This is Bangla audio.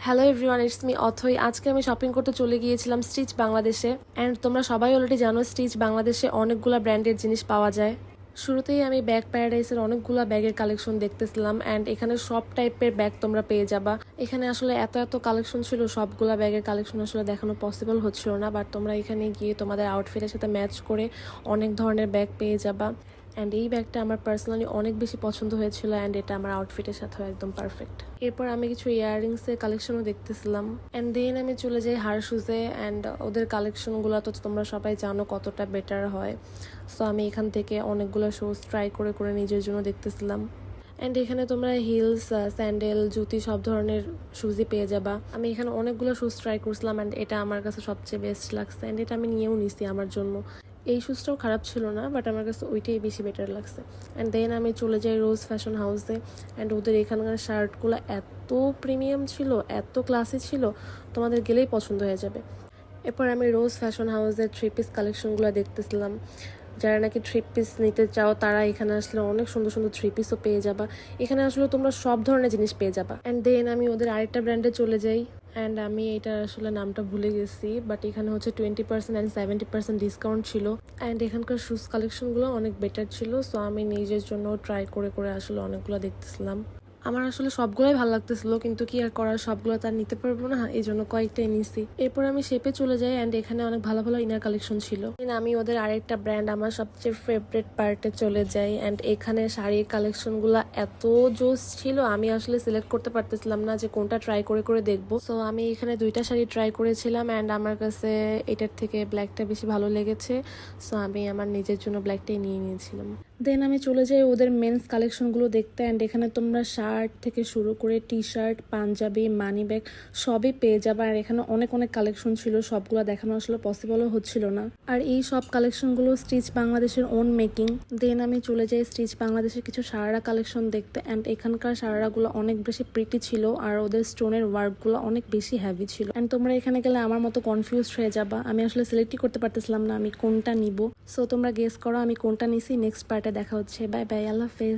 হ্যালো এভরিওয়ান, ইটস মি অথই। আজকে আমি শপিং করতে চলে গিয়েছিলাম স্টিচ বাংলাদেশে। অ্যান্ড তোমরা সবাই অলরেডি জানো স্টিচ বাংলাদেশে অনেকগুলো ব্র্যান্ডের জিনিস পাওয়া যায়। শুরুতেই আমি ব্যাগ প্যারাডাইসের অনেকগুলো ব্যাগের কালেকশন দেখতেছিলাম। অ্যান্ড এখানে সব টাইপের ব্যাগ তোমরা পেয়ে যাবা। এখানে আসলে এত এত কালেকশন ছিল, সবগুলা ব্যাগের কালেকশন আসলে দেখানো পসিবল হচ্ছিল না, বাট তোমরা এখানে গিয়ে তোমাদের আউটফিটের সাথে ম্যাচ করে অনেক ধরনের ব্যাগ পেয়ে যাবা। অ্যান্ড এই ব্যাগটা আমার পার্সোনালি অনেক বেশি পছন্দ হয়েছিল, অ্যান্ড এটা আমার আউটফিটের সাথেও একদম পারফেক্ট। এরপর আমি কিছু ইয়াররিংসের কালেকশনও দেখতেছিলাম। অ্যান্ড দেন আমি চলে যাই হার শুজে। অ্যান্ড ওদের কালেকশনগুলো তো তোমরা সবাই জানো কতটা বেটার হয়। সো আমি এখান থেকে অনেকগুলো শুজ ট্রাই করে করে নিজের জন্য দেখতেছিলাম। অ্যান্ড এখানে তোমরা হিলস, স্যান্ডেল, জুতি সব ধরনের শুজই পেয়ে যাবা। আমি এখানে অনেকগুলো শুজ ট্রাই করছিলাম, অ্যান্ড এটা আমার কাছে সবচেয়ে বেস্ট লাগছে। অ্যান্ড এটা আমি নিয়েও নিছি আমার জন্য। এই শুজটাও খারাপ ছিল না, বাট আমার কাছে ওইটাই বেশি বেটার লাগছে। অ্যান্ড দেন আমি চলে যাই রোজ ফ্যাশন হাউসে। অ্যান্ড ওদের এখানকার শার্টগুলো এত প্রিমিয়াম ছিল, এত ক্লাসি ছিল, তোমাদের গেলেই পছন্দ হয়ে যাবে। এরপর আমি রোজ ফ্যাশন হাউসের থ্রি পিস কালেকশনগুলো দেখতেছিলাম। যারা নাকি থ্রি পিস নিতে চাও তারা এখানে আসলে অনেক সুন্দর সুন্দর থ্রি পিসও পেয়ে যাবা। এখানে আসলে তোমরা সব ধরনের জিনিস পেয়ে যাবা। অ্যান্ড দেন আমি ওদের আরেকটা ব্র্যান্ডে চলে যাই। অ্যান্ড আমি এটা আসলে নামটা ভুলে গেছি, বাট এখানে হচ্ছে 20% অ্যান্ড 70% ডিসকাউন্ট ছিল। অ্যান্ড এখানকার শুজ কালেকশনগুলো অনেক বেটার ছিল। সো আমি নিজের জন্য ট্রাই করে করে আসলে অনেকগুলো দেখতেছিলাম। আমার আসলে সবগুলোই ভালো লাগতেছিল, কিন্তু কি আর করার, সবগুলো তার নিতে পারবো না, এই জন্য কয়েকটাই নিছি। এরপর আমি শেপে চলে যাই। অ্যান্ড এখানে অনেক ভালো ভালো ইনার কালেকশন ছিল। আমি ওদের আরেকটা ব্র্যান্ড, আমার সবচেয়ে ফেভারিট পার্টে চলে যাই। অ্যান্ড এখানে শাড়ির কালেকশনগুলো এত জোস ছিল, আমি আসলে সিলেক্ট করতে পারতেছিলাম না যে কোনটা ট্রাই করে করে দেখবো। সো আমি এখানে দুইটা শাড়ি ট্রাই করেছিলাম, অ্যান্ড আমার কাছে এটার থেকে ব্ল্যাকটা বেশি ভালো লেগেছে। সো আমি আমার নিজের জন্য ব্ল্যাকটাই নিয়ে নিয়েছিলাম। দেন আমি চলে যাই ওদের মেন্স কালেকশনগুলো দেখতে। অ্যান্ড এখানে তোমরা শার্ট থেকে শুরু করে টি শার্ট, পাঞ্জাবি, মানি ব্যাগ সবই পেয়ে যাবে। আর এখানে অনেক অনেক কালেকশন ছিল, সবগুলো দেখানো আসলে পসিবলও হচ্ছিল না। আর এই সব কালেকশনগুলো স্টিচ বাংলাদেশের ওন মেকিং। দেন আমি চলে যাই স্টিচ বাংলাদেশের কিছু সারারা কালেকশন দেখতে। অ্যান্ড এখানকার সারারাগুলো অনেক বেশি প্রিটি ছিল, আর ওদের স্টোনের ওয়ার্কগুলো অনেক বেশি হ্যাভি ছিল। অ্যান্ড তোমরা এখানে গেলে আমার মতো কনফিউজড হয়ে যাবা, আমি আসলে সিলেক্টই করতে পারতেছিলাম না আমি কোনটা নিব। সো তোমরা গেস করো আমি কোনটা নিছি। নেক্সট পার্টে দেখা হচ্ছে। বাই বাই, আল্লাহ হাফেজ।